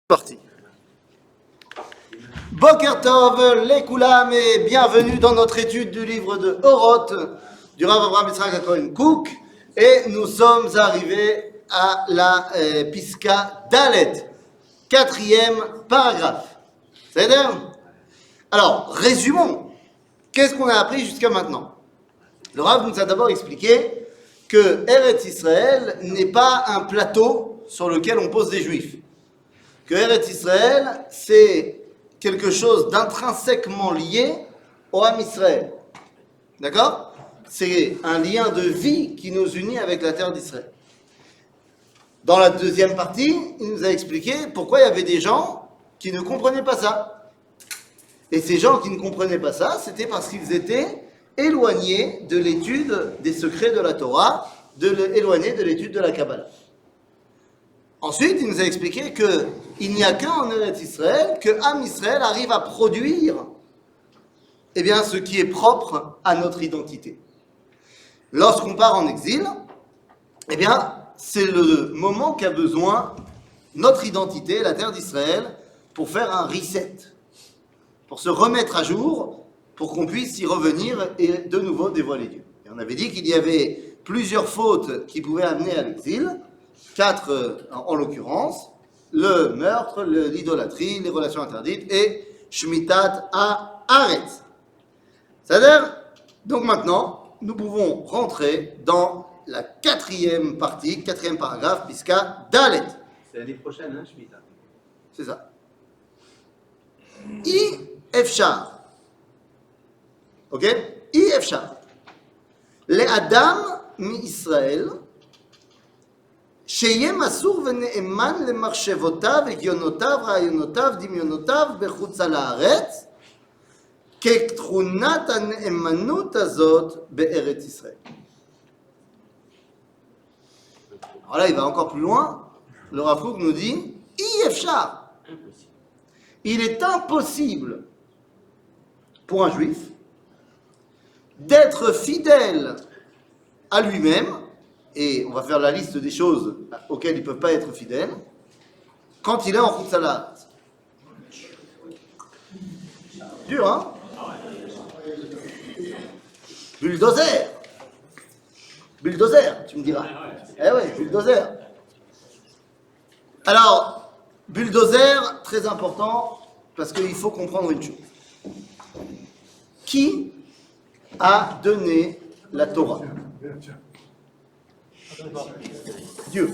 Parti. Boker Tov, les Koulam, et bienvenue dans notre étude du livre de Oroth du Rav Avraham Yitzhak Cohen Cook. Et nous sommes arrivés à la Piska Dalet, 4e paragraphe. C'est-à-dire, alors, résumons. Qu'est-ce qu'on a appris jusqu'à maintenant? Le Rav nous a d'abord expliqué que Eretz Israël n'est pas un plateau sur lequel on pose des Juifs. Que Eretz Israël, c'est quelque chose d'intrinsèquement lié au Ham Israël. D'accord? C'est un lien de vie qui nous unit avec la terre d'Israël. Dans la deuxième partie, il nous a expliqué pourquoi il y avait des gens qui ne comprenaient pas ça. Et ces gens qui ne comprenaient pas ça, c'était parce qu'ils étaient éloignés de l'étude des secrets de la Torah, éloignés de l'étude de la Kabbalah. Ensuite, il nous a expliqué qu'il n'y a qu'en Eretz Israël que Ham Israël arrive à produire ce qui est propre à notre identité. Lorsqu'on part en exil, c'est le moment qu'a besoin notre identité, la terre d'Israël, pour faire un reset, pour se remettre à jour, pour qu'on puisse y revenir et de nouveau dévoiler Dieu. Et on avait dit qu'il y avait plusieurs fautes qui pouvaient amener à l'exil, 4 en l'occurrence, le meurtre, l'idolâtrie, les relations interdites et Shmitat Haaretz. C'est-à-dire, donc maintenant, nous pouvons rentrer dans la 4e partie, 4e paragraphe, Piska Dalet. C'est l'année prochaine, hein, Shmita. C'est ça. I Efshar. Ok? I Efshar. Les Adam mi-Israël. שיהיה מסור ונאמן למחשבותיו, הגיונותיו, רעיונותיו, דמיונותיו בחוץ על הארץ, כתכונת הנאמנות הזאת בארץ ישראל. Alors là, il va encore plus loin. Le Rav Kook nous dit, אי אפשר. Il est impossible pour un juif d'être fidèle à lui-même. Et on va faire la liste des choses auxquelles ils ne peuvent pas être fidèles, quand il est en Chutz La'aretz. Dur, hein? Bulldozer. Bulldozer, tu me diras. Eh oui, bulldozer. Alors, bulldozer, très important, parce qu'il faut comprendre une chose. Qui a donné la Torah? Dieu.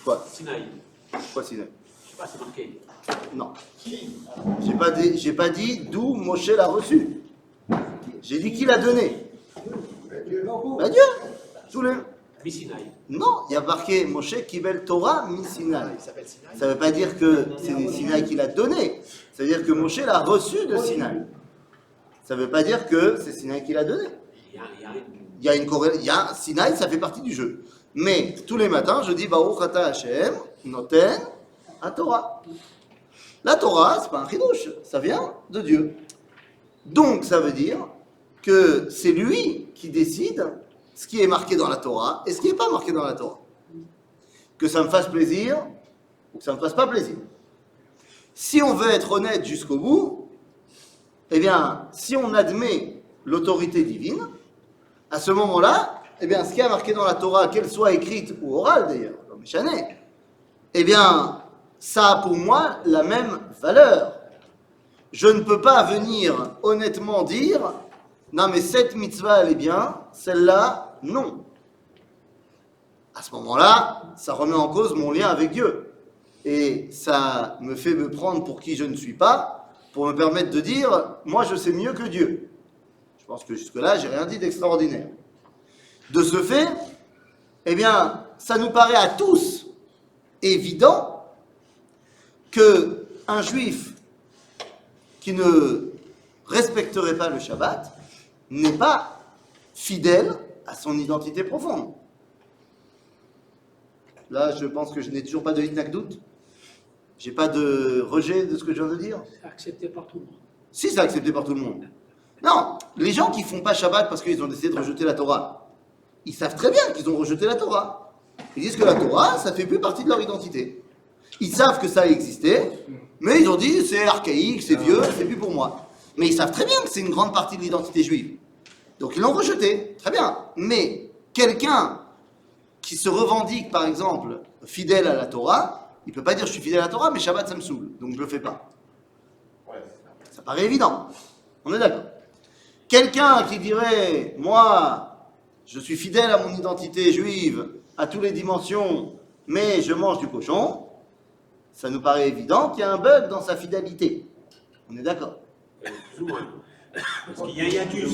Quoi? Sinaï. Quoi Sinaï? Je sais pas, c'est marqué. Non. J'ai pas dit d'où Moshe l'a reçu. J'ai dit qui l'a donné. Ben Dieu. Tous les... Sinaï. Non, il y a marqué Moshe Kibel Torah mi Sinaï. Ça ne veut pas dire que c'est Sinaï qui l'a donné. Ça veut dire que Moshe l'a reçu de Sinaï. Ça ne veut pas dire que c'est Sinaï qui l'a donné. Il y a Sinaï, ça fait partie du jeu. Mais tous les matins, je dis Baruch Ata Hashem Noten HaTorah. La Torah, c'est pas un chidouche, ça vient de Dieu. Donc, ça veut dire que c'est lui qui décide ce qui est marqué dans la Torah et ce qui n'est pas marqué dans la Torah. Que ça me fasse plaisir ou que ça ne me fasse pas plaisir. Si on veut être honnête jusqu'au bout, si on admet l'autorité divine, à ce moment-là, ce qui est marqué dans la Torah, qu'elle soit écrite ou orale d'ailleurs, dans Mishané, ça a pour moi la même valeur. Je ne peux pas venir honnêtement dire, non mais cette mitzvah elle est bien, celle-là, non. À ce moment-là, ça remet en cause mon lien avec Dieu. Et ça me fait me prendre pour qui je ne suis pas, pour me permettre de dire, moi je sais mieux que Dieu. Je pense que jusque-là, j'ai rien dit d'extraordinaire. De ce fait, ça nous paraît à tous évident qu'un juif qui ne respecterait pas le Shabbat n'est pas fidèle à son identité profonde. Là, je pense que je n'ai toujours pas de hitnakdout. J'ai pas de rejet de ce que je viens de dire. C'est accepté par tout le monde. Si, c'est accepté par tout le monde. Non, les gens qui ne font pas Shabbat parce qu'ils ont décidé de rejeter la Torah, ils savent très bien qu'ils ont rejeté la Torah. Ils disent que la Torah, ça fait plus partie de leur identité. Ils savent que ça a existé, mais ils ont dit c'est archaïque, c'est vieux, c'est plus pour moi. Mais ils savent très bien que c'est une grande partie de l'identité juive. Donc ils l'ont rejeté, très bien. Mais quelqu'un qui se revendique, par exemple, fidèle à la Torah, il ne peut pas dire je suis fidèle à la Torah, mais Shabbat ça me saoule, donc je ne le fais pas. Ça paraît évident. On est d'accord. Quelqu'un qui dirait moi, je suis fidèle à mon identité juive, à toutes les dimensions, mais je mange du cochon, ça nous paraît évident qu'il y a un bug dans sa fidélité. On est d'accord. Plus ou moins. Parce qu'il y a hiatus.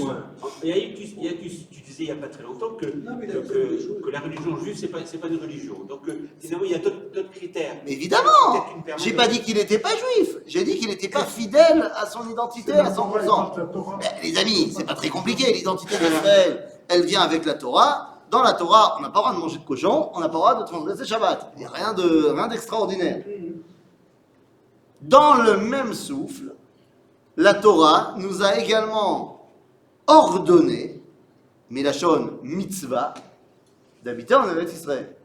Il y a hiatus. Tu disais il n'y a pas très longtemps que la religion juive, c'est pas une religion. Donc, finalement, il y a d'autres critères. Mais évidemment, j'ai pas dit qu'il n'était pas juif, j'ai dit qu'il n'était pas fidèle à son identité à 100%. Mais, les amis, c'est pas très compliqué, l'identité d'Israël, elle vient avec la Torah. Dans la Torah, on n'a pas le droit de manger de cochon, on n'a pas le droit de transgresser Shabbat. Il n'y a rien d'extraordinaire. Dans le même souffle, la Torah nous a également ordonné, Milachon mitzvah, d'habiter en Eretz Israël.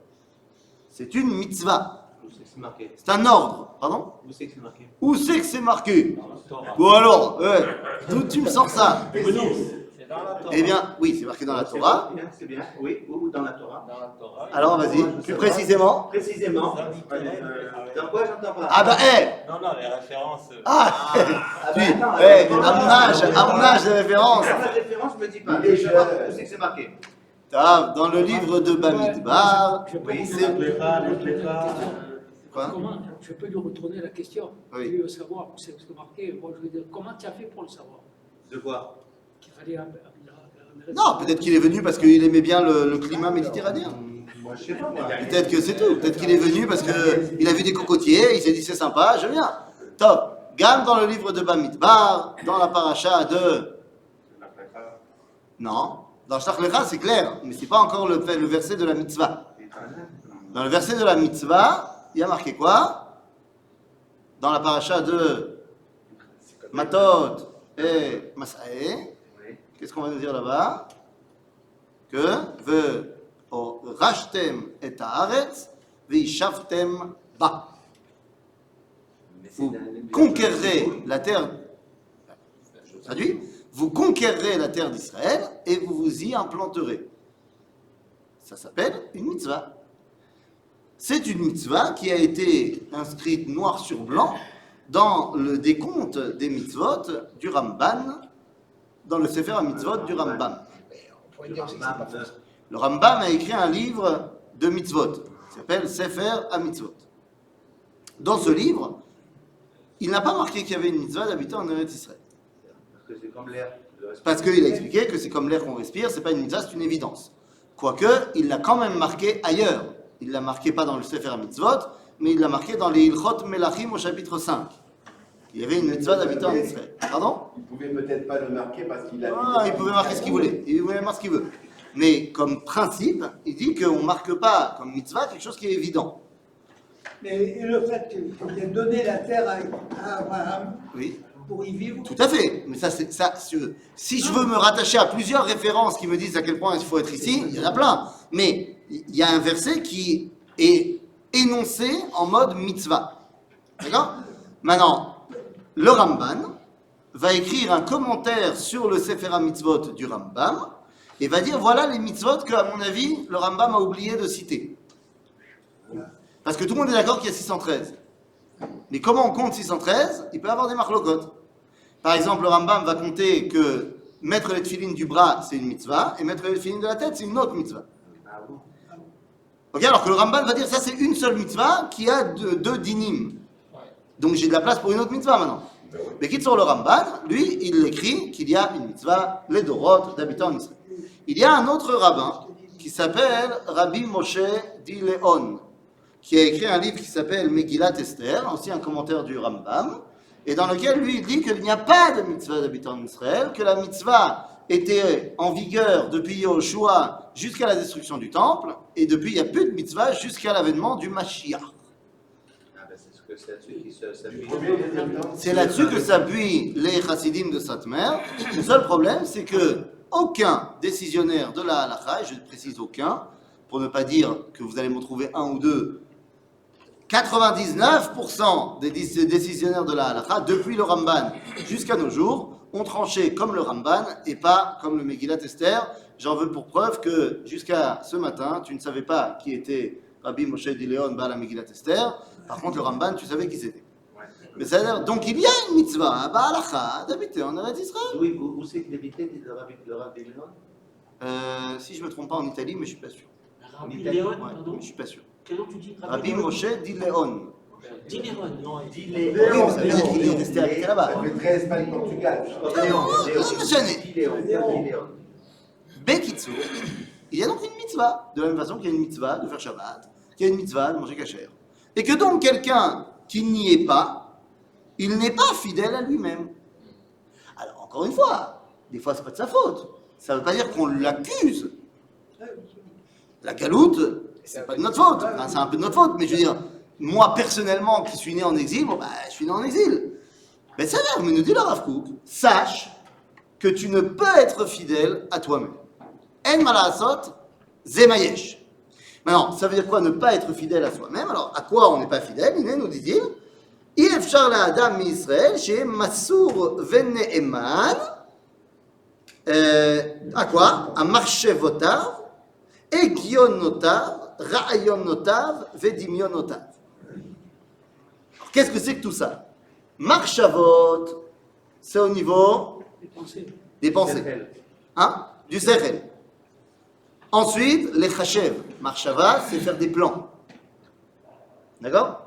C'est une mitzvah. Où c'est que c'est marqué? C'est un ordre. Pardon? Où c'est que c'est marqué? Où c'est que c'est marqué? Dans la Torah. Bon alors, d'où tu me sors ça? C'est dans la Torah. Eh bien, oui, c'est marqué dans la Torah. C'est bien, oui, ou dans la Torah. Alors vas-y, plus précisément. Précisément. Dans quoi j'entends pas? Ah bah, Non, les références. Ah, bah, oui, attends, à mon âge de référence. La référence me dit pas. Et je vois où c'est que c'est marqué. Dans le livre de Bamidbar, Oui, c'est... Quoi? Comment, je peux lui retourner la question. Oui. Il veut savoir où c'est marqué. Moi, je veux dire, comment tu as fait pour le savoir? De quoi? Qu'il fallait Non, peut-être qu'il est venu parce qu'il aimait bien le climat méditerranéen. Moi, je sais pas. Peut-être que c'est tout. Peut-être qu'il est venu parce qu'il a vu des cocotiers, il s'est dit c'est sympa, je viens. Top. Gamme dans le livre de Bamidbar, dans la paracha de... Non. Dans Shlach Lecha, c'est clair, mais c'est pas encore le verset de la mitzvah. Dans le verset de la mitzvah, il y a marqué quoi? Dans la paracha de Matot et Masaé, qu'est-ce qu'on va nous dire là-bas? Que rachtem et haaretz veishavtem ba. Vous conquérerez la terre. Je traduis. Vous conquérerez la terre d'Israël et vous vous y implanterez. Ça s'appelle une mitzvah. C'est une mitzvah qui a été inscrite noir sur blanc dans le décompte des mitzvot du Ramban, dans le Sefer HaMitzvot du Rambam. Le Rambam a écrit un livre de mitzvot, qui s'appelle Sefer HaMitzvot. Dans ce livre, il n'a pas marqué qu'il y avait une mitzvah d'habiter en Eretz Israël. Parce que c'est comme l'air. Parce qu'il a expliqué que c'est comme l'air qu'on respire, c'est pas une mitzvah, c'est une évidence. Quoique, il l'a quand même marqué ailleurs. Il l'a marqué pas dans le Sefer HaMitzvot, mais il l'a marqué dans les Ilchot Melachim au chapitre 5. Il y avait une mitzvah d'habiter en Israël. Pardon? Il pouvait peut-être pas le marquer parce qu'il a... Ah, il pouvait marquer ce qu'il voulait. Il pouvait marquer ce qu'il veut. Mais comme principe, il dit qu'on ne marque pas comme mitzvah quelque chose qui est évident. Mais le fait qu'il ait donné la terre à Abraham Oui. pour y vivre, Tout à fait. Mais ça, si je veux me rattacher à plusieurs références qui me disent à quel point il faut être ici, il y en a plein. Mais il y a un verset qui est énoncé en mode mitzvah. D'accord? Maintenant, le Ramban va écrire un commentaire sur le Sefer HaMitzvot du Rambam et va dire voilà les mitzvot que, à mon avis, le Rambam a oublié de citer. Parce que tout le monde est d'accord qu'il y a 613. Mais comment on compte 613? Il peut y avoir des marlocotes. Par exemple, le Rambam va compter que mettre les tefilines du bras, c'est une mitzvah, et mettre les tefilines de la tête, c'est une autre mitzvah. Ok, alors que le Rambam va dire ça, c'est une seule mitzvah qui a deux dinim. Donc j'ai de la place pour une autre mitzvah maintenant. Mais quitte sur le Ramban, lui, il écrit qu'il y a une mitzvah, les Dorot, d'habiter en Israël. Il y a un autre rabbin qui s'appelle Rabbi Moshe Dileon, qui a écrit un livre qui s'appelle Megillat Esther, aussi un commentaire du Rambam, et dans lequel lui il dit qu'il n'y a pas de mitzvah d'habiter en Israël, que la mitzvah était en vigueur depuis Yoshua jusqu'à la destruction du temple, et depuis il n'y a plus de mitzvah jusqu'à l'avènement du Mashiach. C'est là-dessus qui s'appuie. C'est là-dessus que s'appuient les chassidim de Satmer. Le seul problème, c'est que aucun décisionnaire de la halakha, et je précise aucun, pour ne pas dire que vous allez m'en trouver un ou deux, 99% des décisionnaires de la halakha, depuis le Ramban jusqu'à nos jours, ont tranché comme le Ramban et pas comme le Megillat Esther. J'en veux pour preuve que jusqu'à ce matin, tu ne savais pas qui était Rabbi Moshe Dileon Baal Megillat Esther. Par contre, le Ramban, tu savais qui c'était. Mais ça veut dire, donc il y a une mitzvah, halakha, d'habiter en Eretz Israël. Oui, où c'est que d'habiter le Rabbi Léon? Si je ne me trompe pas en Italie, mais je ne suis pas sûr. Rabbi Italie, Léon, Ouais, pardon. mais je ne suis pas sûr. Quel nom tu dis Rabbi Moshe Dileon. Dileron. Non, Dis Oui, mais ça veut dire qu'il est resté habité là-bas. Ça fait très Espagne-Portugal. Non, Bekitsu, il y a donc une mitzvah, de la même façon qu'il y a une mitzvah de faire Shabbat, qu'il y a une mitzvah de manger kasher. Et que donc quelqu'un qui n'y est pas, il n'est pas fidèle à lui-même. Alors encore une fois, des fois c'est pas de sa faute. Ça ne veut pas dire qu'on l'accuse. La galoute, c'est pas de notre faute. Enfin, c'est un peu de notre faute, mais je veux dire, moi personnellement qui suis né en exil, bon bah je suis né en exil. Mais ça veut dire, mais nous dit le Rav Kook, sache que tu ne peux être fidèle à toi-même. En malasot, zemayesh. Maintenant, ça veut dire quoi ne pas être fidèle à soi-même? Alors, à quoi on n'est pas fidèle? Il nous dit-il, Ifshar la Adam mi-Israël, chez Massour Veneeman, à quoi? À Marchevotav, Egionotav, Ra'ayonotav, Vedimionotav. Alors, qu'est-ce que c'est que tout ça? Marchavot, c'est au niveau Les pensées. des pensées. Hein? Du sechel. Ensuite, les chashev. Marshava, c'est faire des plans. D'accord?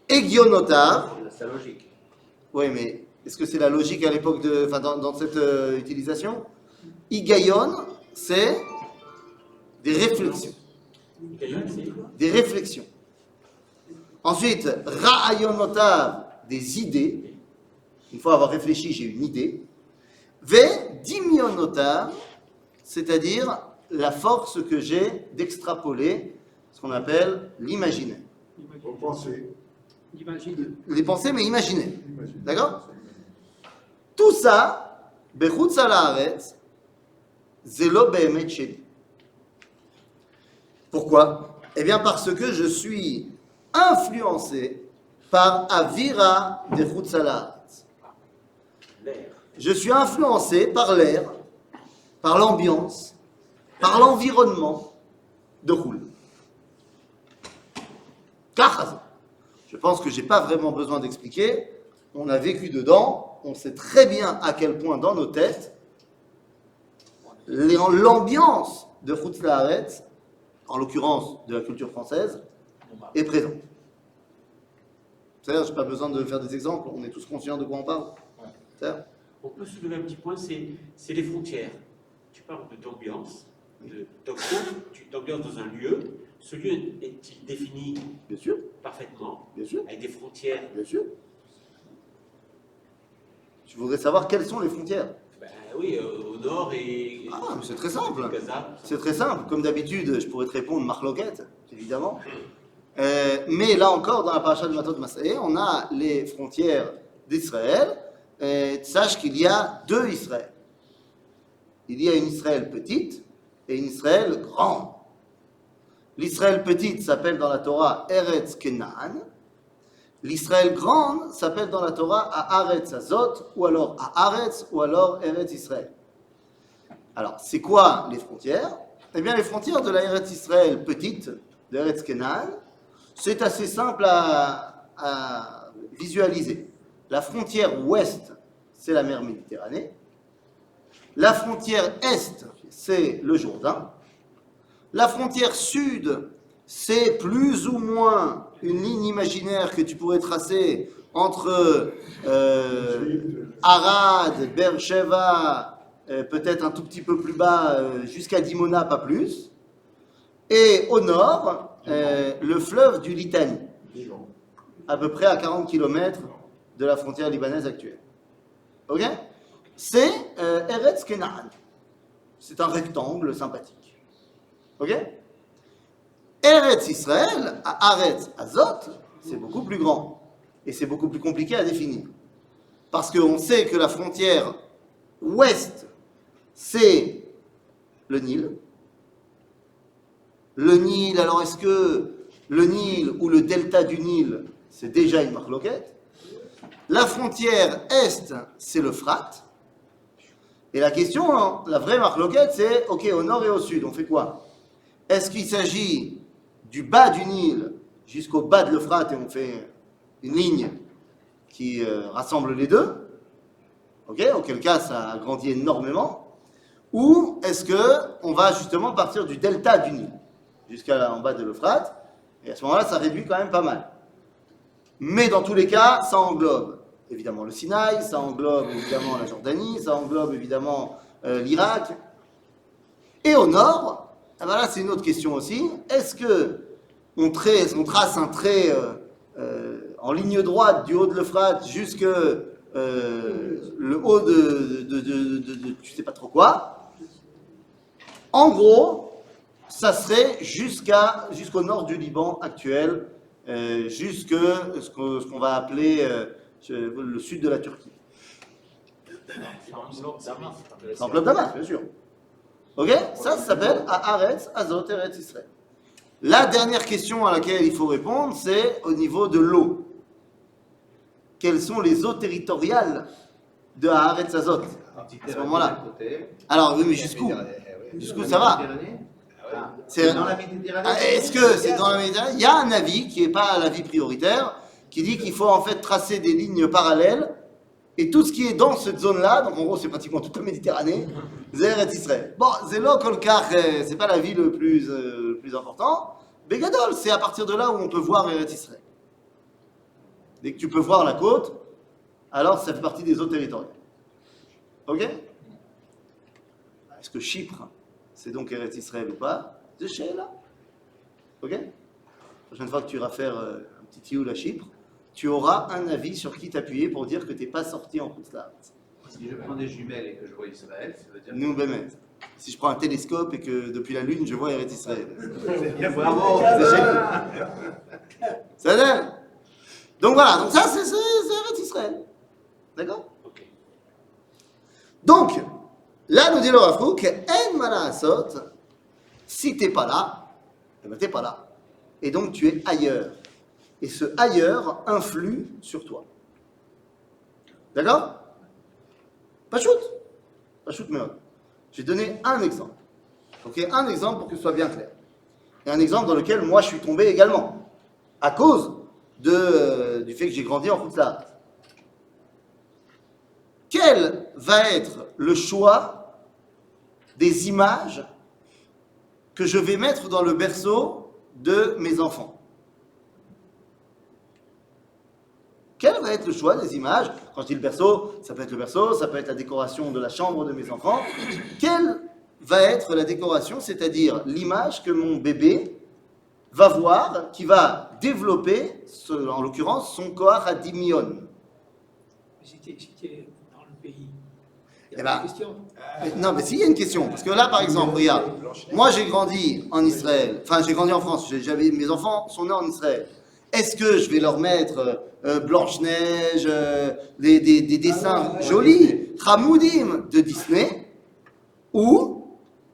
Egionotav. C'est la logique. Oui, mais est-ce que c'est la logique à l'époque de. Enfin, dans cette utilisation? Igayon, c'est des réflexions. Dileron, c'est Des réflexions. Ensuite, ra'ayonotav, des idées. Une fois avoir réfléchi, j'ai une idée. Ve dimionotav, c'est-à-dire la force que j'ai d'extrapoler ce qu'on appelle l'imaginaire. Vos pensées. Imagine. Les pensées, mais imaginaires. D'accord? Tout ça, bechutz haaretz, zelo be'emet sheli. Pourquoi? Eh bien parce que je suis influencé par avira de chutz haaretz. l'air. Je suis influencé par l'air, par l'ambiance, par l'environnement de Roule. Car, je pense que je n'ai pas vraiment besoin d'expliquer. On a vécu dedans, on sait très bien à quel point dans nos têtes, l'ambiance de Chutz La'aretz, en l'occurrence de la culture française, est présente. C'est-à-dire, je n'ai pas besoin de faire des exemples, on est tous conscients de quoi on parle. C'est-à-dire, On peut soulever un petit point, c'est les frontières. Tu parles d'ambiance, d'ambiance dans un lieu. Ce lieu est-il défini bien sûr, parfaitement, bien sûr, avec des frontières? bien sûr. Je voudrais savoir quelles sont les frontières. Ben oui, au nord et Ah, mais c'est très simple. Gaza. C'est très simple. Comme d'habitude, je pourrais te répondre marloquette, évidemment. Mais là encore, dans la paracha de Matot Masé, on a les frontières d'Israël. Sache qu'il y a deux Israël. Il y a une Israël petite et une Israël grande. L'Israël petite s'appelle dans la Torah Eretz Kenaan. L'Israël grande s'appelle dans la Torah Haaretz Azot, ou alors Haaretz, ou alors Eretz Israël. Alors, c'est quoi les frontières? Eh bien, les frontières de la Eretz Israël petite, de Eretz Kenaan, c'est assez simple à visualiser. La frontière ouest, c'est la mer Méditerranée. La frontière est, c'est le Jourdain. La frontière sud, c'est plus ou moins une ligne imaginaire que tu pourrais tracer entre Arad, Beersheva, peut-être un tout petit peu plus bas, jusqu'à Dimona, pas plus. Et au nord, le fleuve du Litani, à peu près à 40 km de la frontière libanaise actuelle. Ok? C'est Eretz Kenaan. C'est un rectangle sympathique. Ok? Eretz Israël, à Haaretz Azot, c'est beaucoup plus grand. Et c'est beaucoup plus compliqué à définir. Parce qu'on sait que la frontière ouest, c'est le Nil. Le Nil, alors est-ce que le Nil ou le delta du Nil, c'est déjà une marloquette? La frontière est, c'est l'Euphrate. Et la question, hein, la vraie marloquette, c'est, ok, au nord et au sud, on fait quoi? Est-ce qu'il s'agit du bas du Nil jusqu'au bas de l'Euphrate et on fait une ligne qui rassemble les deux? Ok, auquel cas ça grandit énormément. Ou est-ce qu'on va justement partir du delta du Nil jusqu'en bas de l'Euphrate? Et à ce moment-là, ça réduit quand même pas mal. Mais dans tous les cas, ça englobe évidemment le Sinaï, ça englobe évidemment la Jordanie, ça englobe évidemment l'Irak. Et au nord, ah ben là c'est une autre question aussi, est-ce qu'on trace un trait en ligne droite du haut de l'Euphrate jusque le haut de je sais pas trop quoi? En gros, ça serait jusqu'au nord du Liban actuel, jusque ce qu'on va appeler le sud de la Turquie. Ça englobe Damas, bien sûr. Ok? Ça s'appelle Haaretz Azot Eretz Israël. La dernière question à laquelle il faut répondre, c'est au niveau de l'eau. Quelles sont les eaux territoriales de Haaretz Azot à ce moment-là? Alors, oui, mais jusqu'où? Jusqu'où ça va? C'est dans la Méditerranée. Est-ce que c'est dans la Méditerranée? Il y a un avis qui n'est pas l'avis prioritaire, qui dit qu'il faut en fait tracer des lignes parallèles, et tout ce qui est dans cette zone-là, donc en gros c'est pratiquement toute la Méditerranée, c'est Eretz Israël. Bon, c'est là Kolkar, c'est pas la ville le plus important, Begadol, c'est à partir de là où on peut voir Eretz Israël. Dès que tu peux voir la côte, alors ça fait partie des eaux territoriales. Ok? Est-ce que Chypre, c'est donc Eretz Israël ou pas? C'est chez là. Ok? La prochaine fois que tu iras faire un petit tioul à Chypre, tu auras un avis sur qui t'appuyer pour dire que tu n'es pas sorti en route là. Si je prends des jumelles et que je vois Israël, ça veut dire. Nous, Bémet. Si je prends un télescope et que depuis la Lune, je vois Eretz Israël. Bravo! C'est chez nous. Ça donne. Donc voilà, donc ça c'est Eretz Israël. D'accord? Ok. Donc, là nous dit le Rav Kook, En Malaasot, si t'es pas là, eh ben t'es pas là. Et donc tu es ailleurs. Et ce ailleurs influe sur toi. D'accord? Pas shoot. Pas shoot, mais j'ai donné un exemple. Ok, un exemple pour que ce soit bien clair. Et un exemple dans lequel moi je suis tombé également. À cause du fait que j'ai grandi en Khoutzarat. Quel va être le choix des images que je vais mettre dans le berceau de mes enfants? Quel va être le choix des images? Quand je dis le berceau, ça peut être le berceau, ça peut être la décoration de la chambre de mes enfants. Quelle va être la décoration, c'est-à-dire l'image que mon bébé va voir, qui va développer, en l'occurrence, son koach hadimion? Si tu es dans le pays, il y Eh a ben, une question. Non, mais s'il y a une question, parce que là, par exemple, regarde, moi j'ai grandi en Israël, enfin j'ai grandi en France, mes enfants sont nés en Israël. Est-ce que je vais leur mettre Blanche-Neige, des dessins jolis, Hamoudim de Disney, ou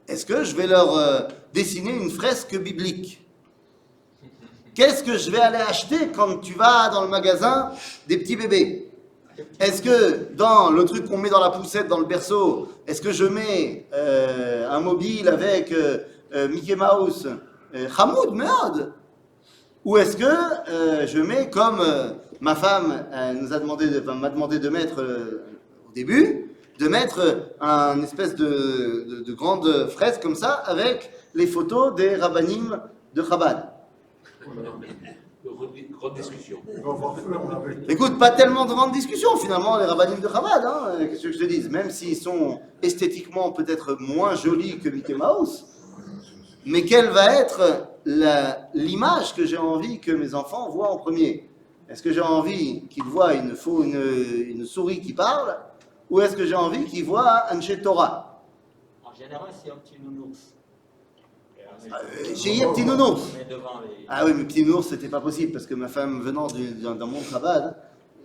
est-ce que je vais leur dessiner une fresque biblique? Qu'est-ce que je vais aller acheter quand tu vas dans le magasin des petits bébés? Est-ce que dans le truc qu'on met dans la poussette, dans le berceau, est-ce que je mets un mobile avec Mickey Mouse, Hamoud, Meod? Ou est-ce que je mets comme ma femme m'a demandé de mettre au début, de mettre un espèce de grande fresque comme ça avec les photos des rabbanim de Chabad? Grande discussion. Écoute, pas tellement de grande discussion finalement, les rabbanim de Chabad, hein, qu'est-ce que je te dise, même s'ils sont esthétiquement peut-être moins jolis que Mickey Mouse, mais quelle va être l'image que j'ai envie que mes enfants voient en premier? Est-ce que j'ai envie qu'ils voient une souris qui parle, ou est-ce que j'ai envie qu'ils voient Anshe Torah? En général, c'est un petit nounours. J'ai eu un petit nounours. Mais devant les... Ah oui, mais petit nounours, c'était pas possible, parce que ma femme venant d'un monde Chabad,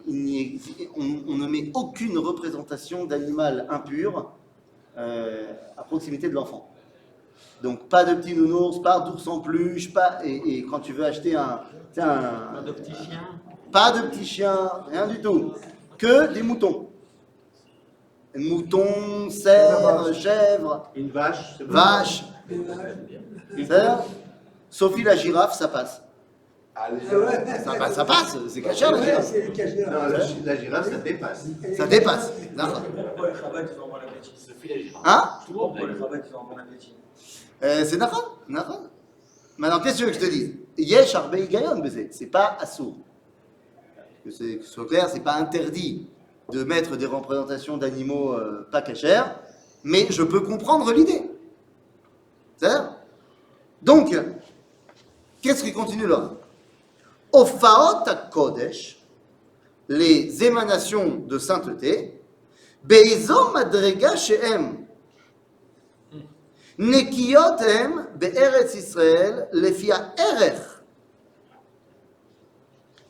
on ne met aucune représentation d'animal impur à proximité de l'enfant. Donc pas de petits nounours, pas d'ours en peluche, et quand tu veux acheter un Pas de petits chiens. pas de petits chiens, rien du tout. Que des moutons. Moutons, cerfs, chèvres, Une vache, c'est bon. vaches. C'est-à-dire, Sophie la girafe, ça passe. Ça passe, c'est caché la girafe. C'est caché. Non, la girafe, ça dépasse. Ça dépasse. D'accord. Pourquoi les Chabad, ils ont bon appétit? Sophie la girafe. Hein Pourquoi les Chabad, ils ont bon appétit? C'est d'accord. Maintenant, qu'est-ce que tu veux que je te dise? Yesh arbei gayon baiser. C'est pas assourd. Que ce soit clair, c'est pas interdit de mettre des représentations d'animaux pas cachers, mais je peux comprendre l'idée. C'est-à-dire? Donc, qu'est-ce qui continue là? Ofaot HaKodesh, les émanations de sainteté, Beizom Madrega Shehem, Nekiyot Hem Be'eretz Israël, Lefia Erech.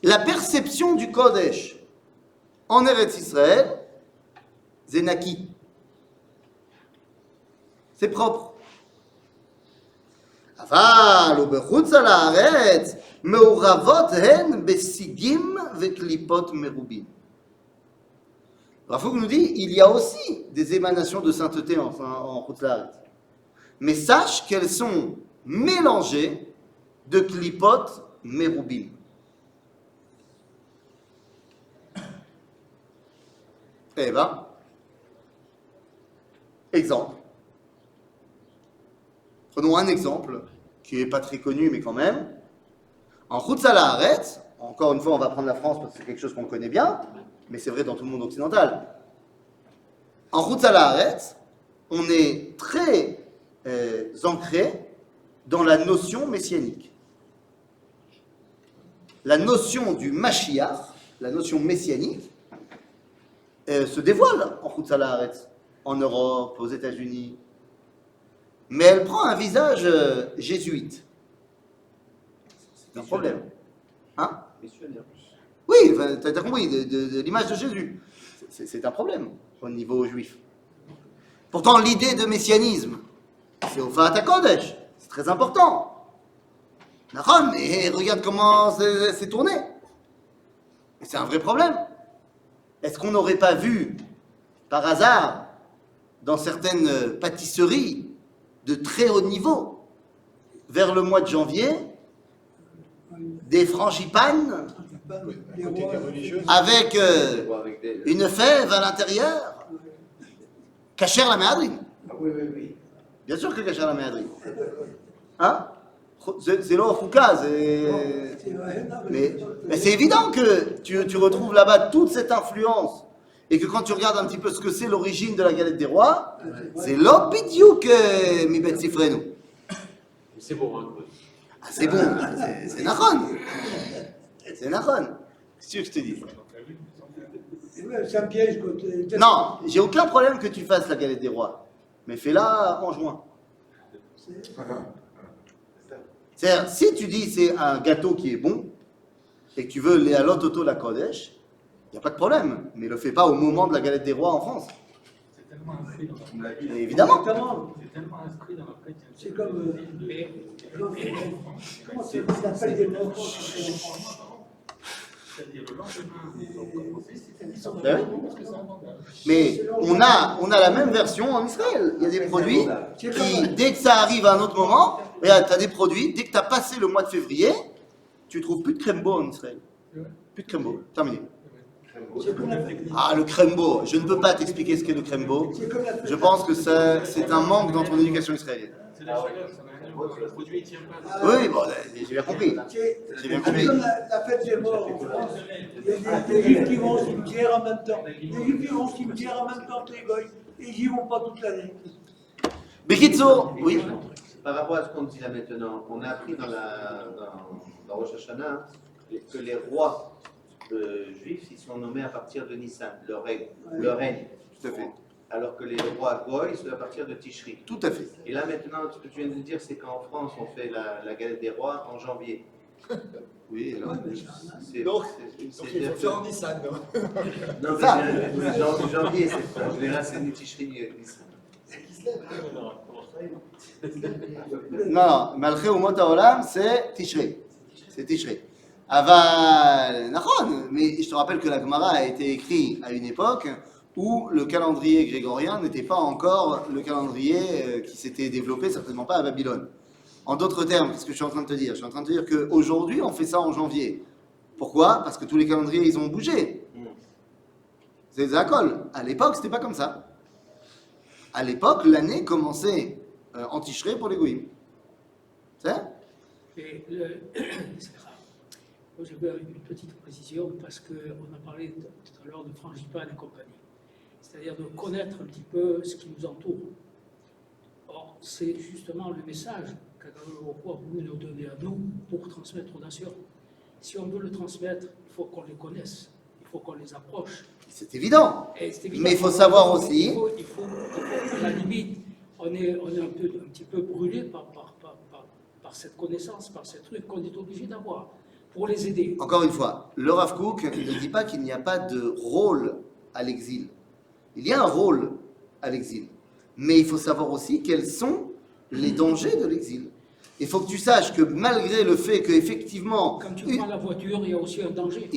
La perception du Kodesh en Eretz Israël, c'est naki. C'est propre. אבל ובחוץ על הארץ מעורבות הן בשיגים וקליפות מרובים. Rafouk nous dit, il y a aussi des émanations de sainteté en Chutz La'aretz. Mais sache qu'elles sont mélangées de klipot merubim. Eh ben, exemple. Prenons un exemple qui n'est pas très connu, mais quand même. En Chutz La'aretz, encore une fois, on va prendre la France parce que c'est quelque chose qu'on connaît bien, mais c'est vrai dans tout le monde occidental. En Chutz La'aretz, on est très ancré dans la notion messianique. La notion du Mashiach, la notion messianique, se dévoile en Chutz La'aretz, en Europe, aux États-Unis. Mais elle prend un visage jésuite. C'est un problème. Hein? Missionnaire. Oui, tu as compris, de l'image de Jésus. C'est un problème au niveau juif. Pourtant, l'idée de messianisme, c'est au Ofaat HaKodesh. C'est très important. D'accord, mais regarde comment c'est tourné. Et c'est un vrai problème. Est-ce qu'on n'aurait pas vu, par hasard, dans certaines pâtisseries de très haut niveau, vers le mois de janvier, des frangipanes avec une fève à l'intérieur, kasher la méhadrine. Oui. Bien sûr que kasher la méhadrine. Hein? C'est l'eau fouka, mais c'est évident que tu retrouves là-bas toute cette influence et que quand tu regardes un petit peu ce que c'est l'origine de la galette des rois, c'est l'opidiuk mi bet sifrenu. C'est bon, hein. Ah, c'est bon, c'est nachon. C'est nachon. Qu'est-ce que je te dis? C'est un piège. Non, j'ai aucun problème que tu fasses la galette des rois, mais fais-la en juin. C'est-à-dire, si tu dis c'est un gâteau qui est bon et que tu veux les alototo la Kodesh, il n'y a pas de problème, mais ne le fais pas au moment de la galette des rois en France. C'est tellement inscrit dans la Mais évidemment. Exactement. C'est tellement inscrit dans la chrétienté. C'est comme. Comment ça s'appelle des mots? C'est-à-dire le lendemain, ils ont commencé, c'était mis sur Ben oui. parce que c'est un vendeur. Mais on a la même version en Israël. Il y a des produits qui, dès que ça arrive à un autre moment, regarde, tu as des produits, dès que tu as passé le mois de février, tu trouves plus de crème beau en Israël. Plus de crème beau. Terminé. Ah, le crème beau. Je ne peux pas t'expliquer ce qu'est le crème beau. Je pense que c'est un manque dans ton éducation israélienne. C'est la chaleur, ça n'a rien à voir. Le produit, il tient pas. Oui, bon, j'ai bien compris. J'ai bien compris. C'est comme la fête des morts en France. Il y a des juifs qui vont au cimetière en même temps. Les juifs qui vont au cimetière en même temps que les goy. Et ils n'y vont pas toute l'année. Bekitsour, oui. Par rapport à ce qu'on dit là maintenant, on a appris dans Rosh Hashanah que les rois juifs, ils sont nommés à partir de Nissan, leur règne. Tout à fait. Alors que les rois goy, c'est à partir de Tishri. Tout à fait. Et là maintenant, ce que tu viens de dire, c'est qu'en France, on fait la galette des rois en janvier. Oui, alors. Donc, il faut faire en Nissan, non? Non, Ça. mais janvier, c'est en général, c'est du Tishri Nissan. Non, Malché Umot Haolam, c'est Tishrei. C'est Tishrei. Aval, Nachon, mais je te rappelle que la Gemara a été écrite à une époque où le calendrier grégorien n'était pas encore le calendrier qui s'était développé, certainement pas à Babylone. En d'autres termes, qu'est-ce que je suis en train de te dire? Je suis en train de te dire qu'aujourd'hui, on fait ça en janvier. Pourquoi? Parce que tous les calendriers, ils ont bougé. C'est Zakol. À l'époque, c'était pas comme ça. À l'époque, l'année commençait en Tishrei pour les Goïms. C'est? Et c'est grave. Moi, j'ai une petite précision parce qu'on a parlé tout à l'heure de frangipane et compagnie. C'est-à-dire de connaître un petit peu ce qui nous entoure. Or, c'est justement le message qu'Akadosh voulu nous donner à nous pour transmettre aux nations. Si on veut le transmettre, il faut qu'on les connaisse, il faut qu'on les approche. C'est évident. Et c'est évident. Mais il faut savoir aussi. Il faut, à la limite, on est un petit peu brûlé par cette connaissance, par ces trucs qu'on est obligé d'avoir pour les aider. Encore une fois, le Rav Kook ne dit pas qu'il n'y a pas de rôle à l'exil. Il y a un rôle à l'exil. Mais il faut savoir aussi quels sont les dangers de l'exil. Il faut que tu saches que malgré le fait qu'effectivement... Quand tu prends la voiture, il y a aussi un danger.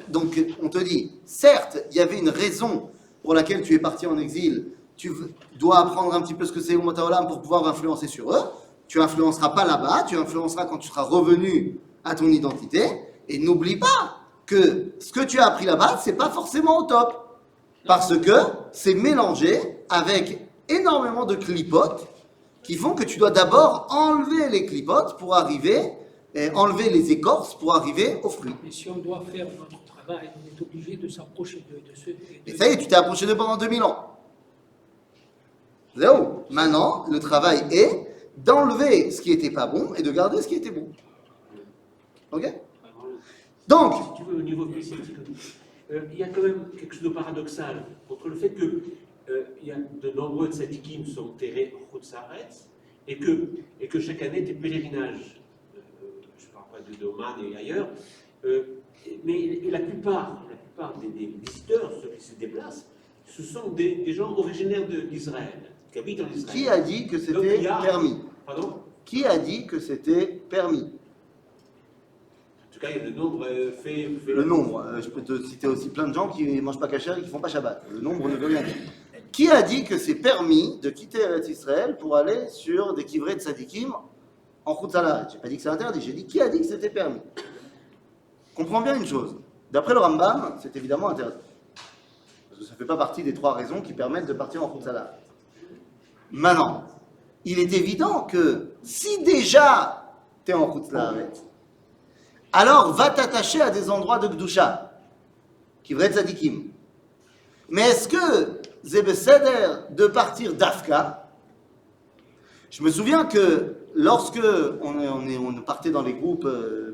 Donc on te dit, certes, il y avait une raison pour laquelle tu es parti en exil. Tu dois apprendre un petit peu ce que c'est Umot Haolam pour pouvoir influencer sur eux. Tu influenceras pas là-bas, tu influenceras quand tu seras revenu à ton identité. Et n'oublie pas que ce que tu as appris là-bas, c'est pas forcément au top. Parce que c'est mélangé avec énormément de clipotes qui font que tu dois d'abord enlever les clipotes pour arriver, enlever les écorces pour arriver aux fruits. Et si on doit faire notre travail, on est obligé de s'approcher de ceux... Et ça y est, tu t'es approché d'eux pendant 2000 ans. Zéro. Maintenant, le travail est d'enlever ce qui n'était pas bon et de garder ce qui était bon. Ok? Donc, Si tu veux, au niveau politique, il y a quand même quelque chose de paradoxal entre le fait que il y a de nombreux tzadikim sont enterrés en Chutz Haaretz et que chaque année des pèlerinages, je ne parle pas de Oman et ailleurs, mais la plupart des visiteurs, ceux qui se déplacent, ce sont des gens originaires d'Israël, qui habitent en Israël. qui a dit que Donc, c'était il y a- permis? Pardon? Qui a dit que c'était permis? En tout cas, le nombre fait... Le nombre. Je peux te citer aussi plein de gens qui ne mangent pas kasher et qui ne font pas Shabbat. Le nombre ne veut rien dire. Qui a dit que c'est permis de quitter Eretz Israël pour aller sur des kivrei de tzadikim en Chutz Haaretz? Je n'ai pas dit que c'est interdit, j'ai dit qui a dit que c'était permis. Comprends bien une chose. D'après le Rambam, c'est évidemment interdit. Parce que ça ne fait pas partie des 3 raisons qui permettent de partir en Chutz Haaretz. Maintenant, il est évident que si déjà tu es en Chutz Haaretz, alors va t'attacher à des endroits de Gdusha, kivrei tzadikim. Mais est-ce que c'est besséder de partir d'Afka? Je me souviens que lorsque on partait dans les groupes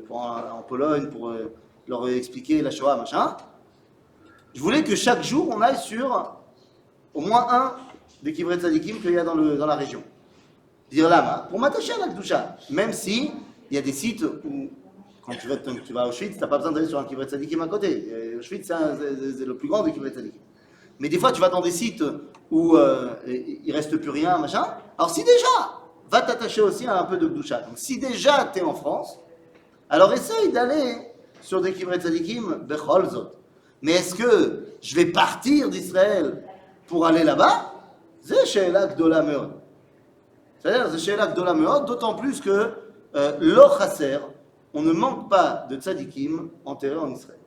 en Pologne pour leur expliquer la Shoah, machin, je voulais que chaque jour on aille sur au moins un des kivrei tzadikim qu'il y a dans la région. Dire là, pour m'attacher à la Gdusha, même si il y a des sites où quand tu vas à Auschwitz, tu n'as pas besoin d'aller sur un kivrei tzadikim à côté. Auschwitz, c'est le plus grand des kivrei tzadikim. Mais des fois, tu vas dans des sites où il ne reste plus rien, machin. Alors si déjà, va t'attacher aussi à un peu de Gdusha. Donc si déjà tu es en France, alors essaye d'aller sur des kivrei tzadikim bechol zot. Mais est-ce que je vais partir d'Israël pour aller là-bas? C'est she'ela gdola meod. C'est-à-dire, c'est she'ela gdola meod, d'autant plus que lo chaser, on ne manque pas de tzadikim enterrés en Israël.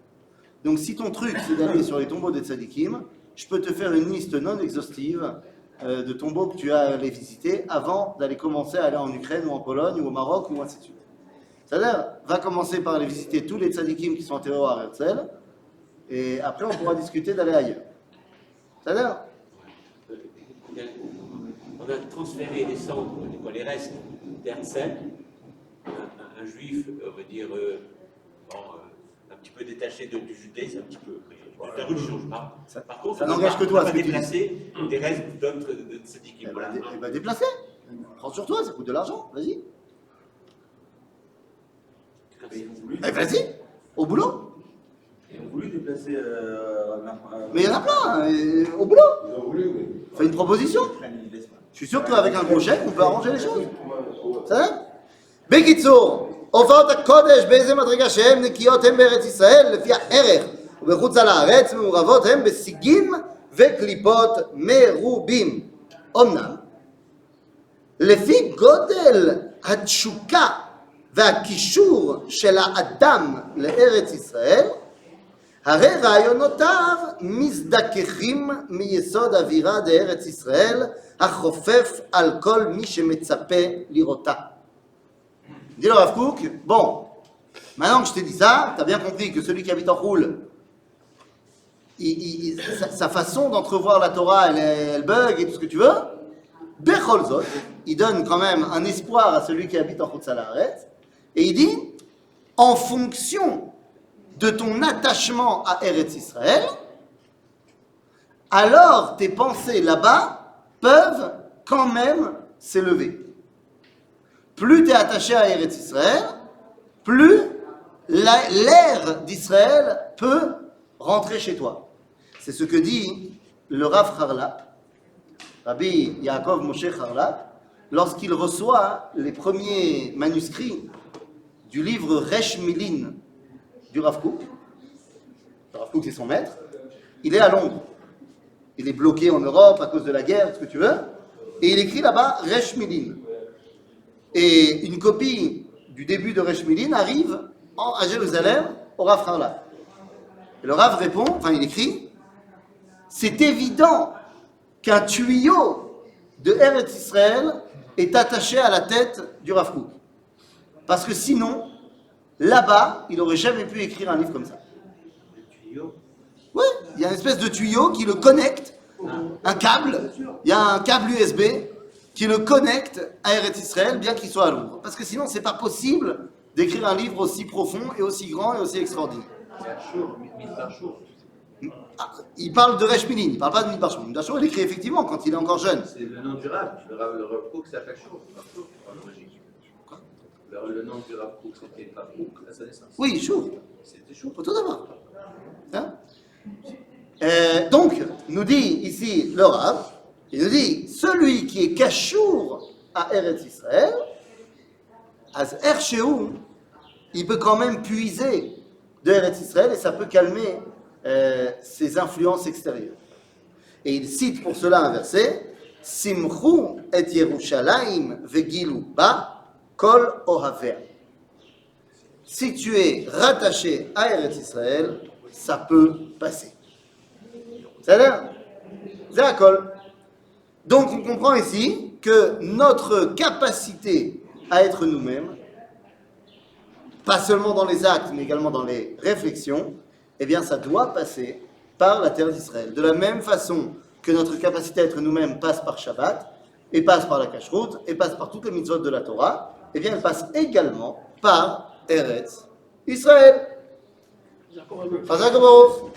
Donc si ton truc c'est d'aller sur les tombeaux des tzadikim, je peux te faire une liste non exhaustive de tombeaux que tu as à aller visiter avant d'aller commencer à aller en Ukraine ou en Pologne ou au Maroc ou ainsi de suite. C'est-à-dire, va commencer par aller visiter tous les tzadikim qui sont enterrés à Herzl et après on pourra discuter d'aller ailleurs. C'est-à-dire, on a transféré les cendres, les restes d'Herzl, un juif, on va dire, un petit peu détaché du judaïsme, un petit peu, de la religion, je parle. Par contre, ça n'engage que toi, on ce va que tu dis. déplacer des restes d'autres tzadikim. Voilà. déplacer. Prends sur toi, ça coûte de l'argent, vas-y. Vas-y, au boulot. Ils ont voulu déplacer. Mais il y en a plein, au boulot. Ils ont voulu, mais. Fais une proposition. Ils laissent pas. Je suis sûr qu'avec un gros chèque, on peut arranger les choses. בסדר? בקיצור, הופעות הקודש באיזה מדרגה שהן נקיות הם בארץ ישראל לפי הערך, ובחוץ על הארץ מעורבות הם בשיגים וקליפות מרובים. אמנם, לפי גודל התשוקה והקישור של האדם לארץ ישראל, הרי רעיונותיו מזדככים מיסוד אווירה דארץ ישראל, החופף על כל מי שמצפה לראותה. Dit le Rav Kook, bon, maintenant que je t'ai dit ça, tu as bien compris que celui qui habite en Roule, sa façon d'entrevoir la Torah, elle bug et tout ce que tu veux. Bechol Zot, il donne quand même un espoir à celui qui habite en Chutz La'aretz, et il dit, en fonction de ton attachement à Eretz Israël, alors tes pensées là-bas peuvent quand même s'élever. Plus tu es attaché à Eretz Israël, plus l'air d'Israël peut rentrer chez toi. C'est ce que dit le Rav Harlap, Rabbi Yaakov Moshe Harlap, lorsqu'il reçoit les premiers manuscrits du livre Resh Milin du Rav Kook. Le Rav Kook est son maître. Il est à Londres. Il est bloqué en Europe à cause de la guerre, ce que tu veux. Et il écrit là-bas Resh Milin. Et une copie du début de Resh Milin arrive à Jérusalem au Rav Harlap. Et le Rav répond, enfin il écrit, c'est évident qu'un tuyau de Eretz Israël est attaché à la tête du Rav Kook. Parce que sinon, là-bas, il n'aurait jamais pu écrire un livre comme ça. Oui, il y a une espèce de tuyau qui le connecte, un câble, il y a un câble USB qui le connecte à Eretz Israël, bien qu'il soit à Londres. Parce que sinon, c'est pas possible d'écrire un livre aussi profond et aussi grand et aussi extraordinaire. Ah, il parle de Resh Milin, il ne parle pas de Midbar Shur. Midbar Shur, il écrit effectivement quand il est encore jeune. C'est le nom du Rav. Le Rav Kook s'appelle Shur. Le nom du Rav Kook, c'était Rav Kook à sa naissance. Oui, Shur. C'était Shur. Faut tout d'abord. Hein? Donc, nous dit ici le Rav, il nous dit, celui qui est kashour à Eretz Israël, az Ersheu, il peut quand même puiser de Eretz Israël et ça peut calmer ses influences extérieures. Et il cite pour cela un verset, Simchu et Yerushalayim vegilu ba kol ohavea. Si tu es rattaché à Eretz Israël, ça peut passer. C'est-à-dire, c'est la colle. Donc on comprend ici que notre capacité à être nous-mêmes, pas seulement dans les actes, mais également dans les réflexions, eh bien ça doit passer par la terre d'Israël. De la même façon que notre capacité à être nous-mêmes passe par Shabbat, et passe par la Kashrut, et passe par toutes les mitzvot de la Torah, eh bien elle passe également par Eretz Israël. Chazak Baruch.